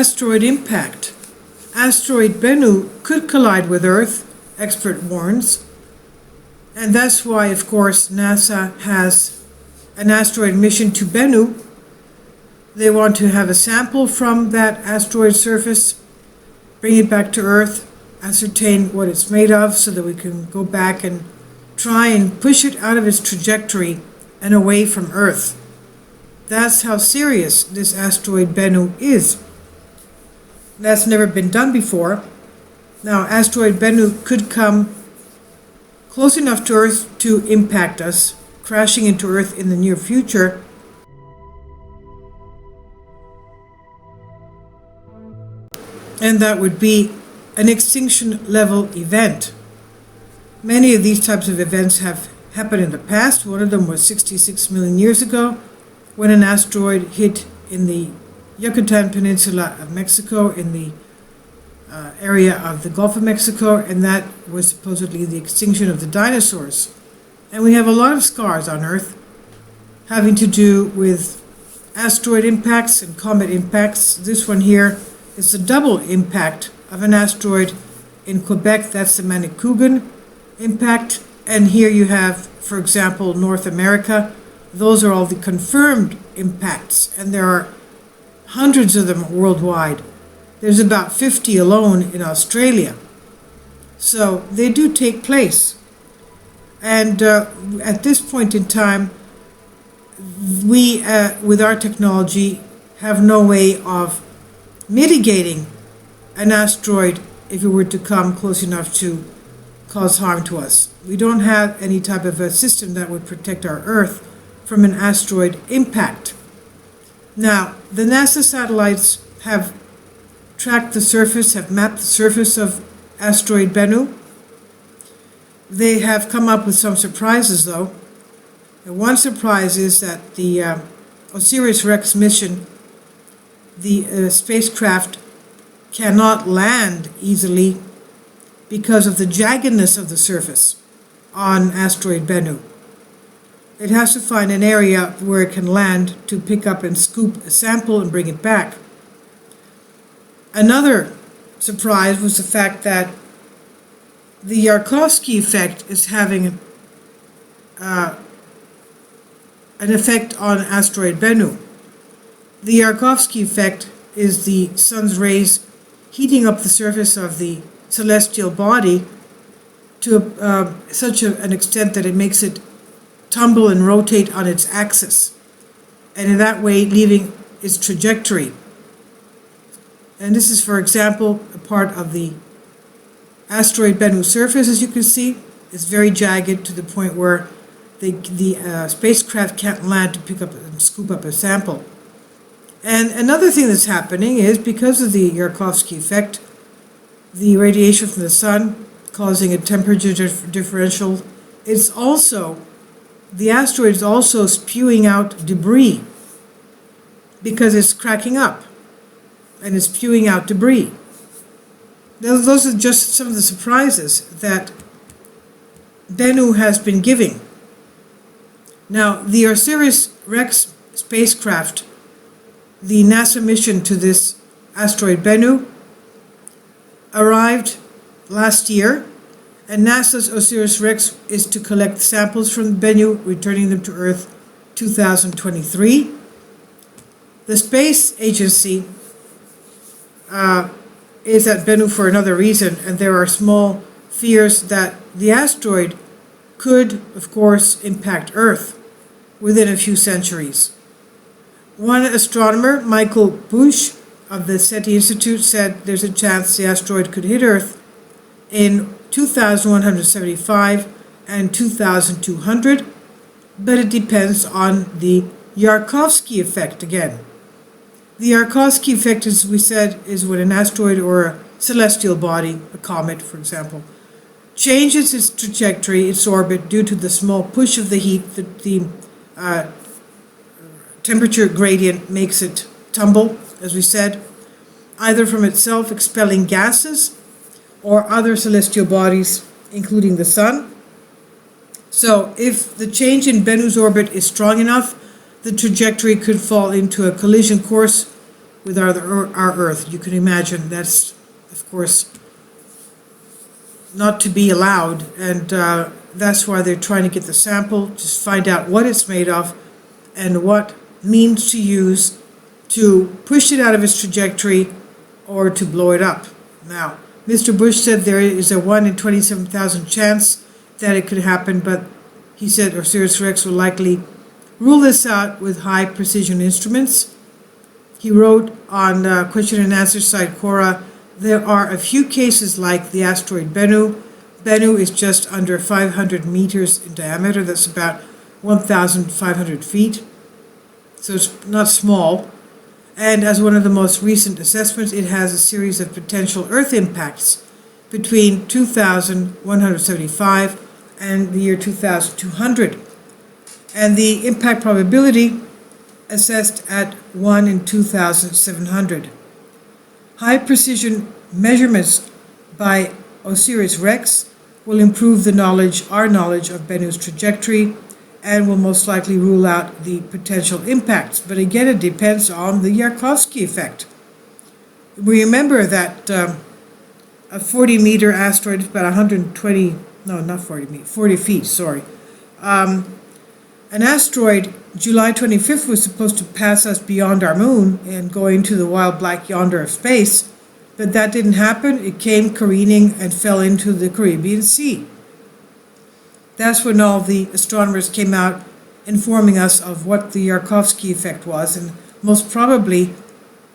Asteroid Impact. Asteroid BENNU could collide with Earth, expert warns. And that's why, of course, NASA has an asteroid mission to BENNU. They want to have a sample from that asteroid surface, bring it back to Earth, ascertain what it's made of so that we can go back and try and push it out of its trajectory and away from Earth. That's how serious this asteroid BENNU is. That's never been done before. Now, asteroid BENNU could come close enough to Earth to impact us, crashing into Earth in the near future. And that would be an extinction level event. Many of these types of events have happened in the past. One of them was 66 million years ago, when an asteroid hit in the Yucatan Peninsula of Mexico, in the area of the Gulf of Mexico, and that was supposedly the extinction of the dinosaurs. And we have a lot of scars on Earth having to do with asteroid impacts and comet impacts. This one here is the double impact of an asteroid in Quebec. That's the Manicouagan impact. And here you have, for example, North America. Those are all the confirmed impacts, and there are hundreds of them worldwide. There's about 50 alone in Australia. So they do take place. And at this point in time, we, with our technology, have no way of mitigating an asteroid if it were to come close enough to cause harm to us. We don't have any type of a system that would protect our Earth from an asteroid impact. Now, the NASA satellites have tracked the surface, have mapped the surface of asteroid BENNU. They have come up with some surprises, though. And one surprise is that the OSIRIS-REx mission, the spacecraft, cannot land easily because of the jaggedness of the surface on asteroid BENNU. It has to find an area where it can land to pick up and scoop a sample and bring it back. Another surprise was the fact that the Yarkovsky effect is having an effect on asteroid BENNU. The Yarkovsky effect is the sun's rays heating up the surface of the celestial body to such an extent that it makes it tumble and rotate on its axis, and in that way leaving its trajectory. And this is, for example, a part of the asteroid BENNU surface. As you can see, it's very jagged to the point where the spacecraft can't land to pick up and scoop up a sample. And another thing that's happening is, because of the Yarkovsky effect, the radiation from the sun causing a temperature differential, the asteroid is also spewing out debris because it's cracking up and it's spewing out debris. Those are just some of the surprises that BENNU has been giving. Now, the OSIRIS-REx spacecraft, the NASA mission to this asteroid BENNU, arrived last year, and NASA's OSIRIS-REx is to collect samples from BENNU, returning them to Earth 2023. The space agency is at BENNU for another reason, and there are small fears that the asteroid could, of course, impact Earth within a few centuries. One astronomer, Michael Bush of the SETI Institute, said there's a chance the asteroid could hit Earth in 2175 and 2200, but it depends on the Yarkovsky effect again. The Yarkovsky effect, as we said, is when an asteroid or a celestial body, a comet for example, changes its trajectory, its orbit, due to the small push of the heat. The temperature gradient makes it tumble, as we said, either from itself expelling gases or other celestial bodies, including the sun. So if the change in BENNU's orbit is strong enough, the trajectory could fall into a collision course with our Earth. You can imagine that's, of course, not to be allowed, and that's why they're trying to get the sample, just find out what it's made of and what means to use to push it out of its trajectory or to blow it up. Now, Mr. Bush said there is a 1 in 27,000 chance that it could happen, but he said Osiris-Rex will likely rule this out with high precision instruments. He wrote on question and answer site Quora, there are a few cases like the asteroid Bennu. Bennu is just under 500 meters in diameter. That's about 1,500 feet. So it's not small. And as one of the most recent assessments, it has a series of potential Earth impacts between 2,175 and the year 2,200. And the impact probability assessed at 1 in 2,700. High precision measurements by Osiris-Rex will improve our knowledge of Bennu's trajectory and will most likely rule out the potential impacts. But again, it depends on the Yarkovsky effect. We remember that a 40-meter asteroid is about 40 feet, sorry. An asteroid, July 25th, was supposed to pass us beyond our moon and go into the wild black yonder of space, but that didn't happen. It came careening and fell into the Caribbean Sea. That's when all the astronomers came out informing us of what the Yarkovsky effect was, and most probably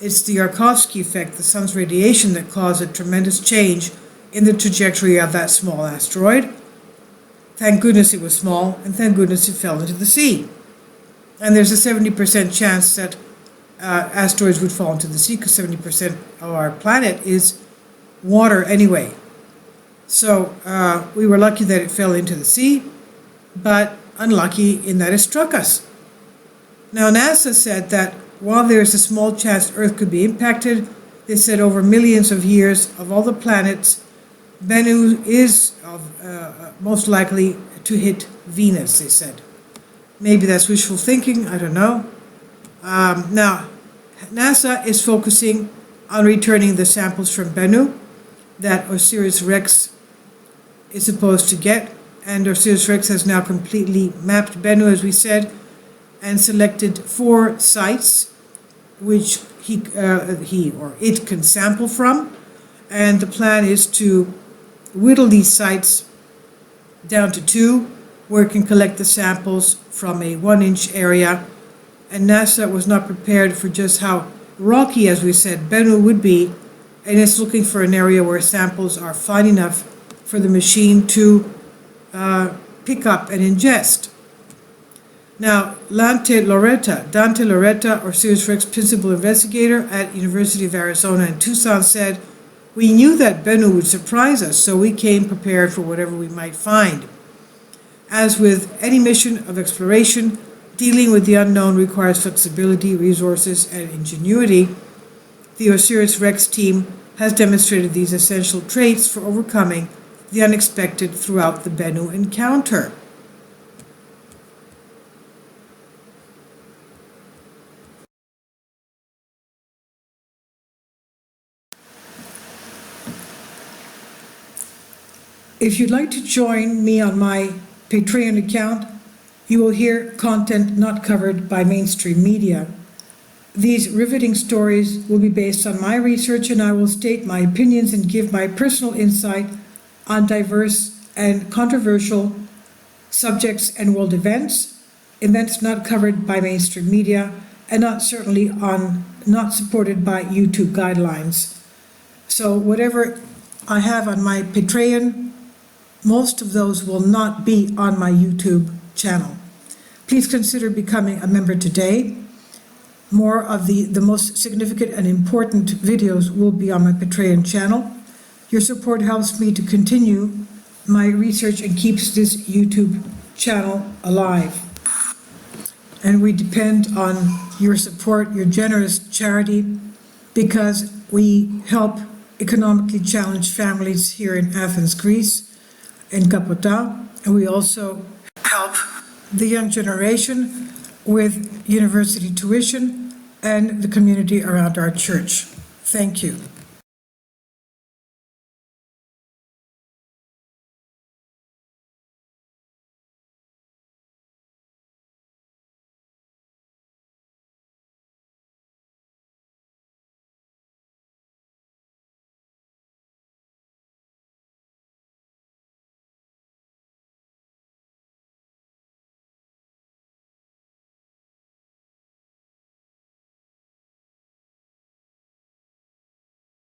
it's the Yarkovsky effect, the sun's radiation, that caused a tremendous change in the trajectory of that small asteroid. Thank goodness it was small, and thank goodness it fell into the sea. And there's a 70% chance that asteroids would fall into the sea, because 70% of our planet is water anyway. So we were lucky that it fell into the sea, but unlucky in that it struck us. Now, NASA said that while there is a small chance Earth could be impacted, they said over millions of years of all the planets, Bennu is most likely to hit Venus, they said. Maybe that's wishful thinking, I don't know. Now, NASA is focusing on returning the samples from Bennu that Osiris-Rex is supposed to get, and Osiris-Rex has now completely mapped Bennu, as we said, and selected 4 sites which he or it can sample from, and the plan is to whittle these sites down to 2 where it can collect the samples from a 1-inch area, and NASA was not prepared for just how rocky, as we said, Bennu would be, and it's looking for an area where samples are fine enough for the machine to pick up and ingest. Now, Dante Loretta, Osiris-Rex principal investigator at University of Arizona in Tucson, said, "We knew that Bennu would surprise us, so we came prepared for whatever we might find. As with any mission of exploration, dealing with the unknown requires flexibility, resources, and ingenuity. The Osiris-Rex team has demonstrated these essential traits for overcoming the unexpected throughout the Bennu encounter." If you'd like to join me on my Patreon account, you will hear content not covered by mainstream media. These riveting stories will be based on my research, and I will state my opinions and give my personal insight on diverse and controversial subjects and world events not covered by mainstream media, and not supported by YouTube guidelines. So whatever I have on my Patreon, most of those will not be on my YouTube channel. Please consider becoming a member today. More of the most significant and important videos will be on my Patreon channel. Your support helps me to continue my research and keeps this YouTube channel alive. And we depend on your support, your generous charity, because we help economically challenged families here in Athens, Greece, in Kapota, and we also help the young generation with university tuition and the community around our church. Thank you.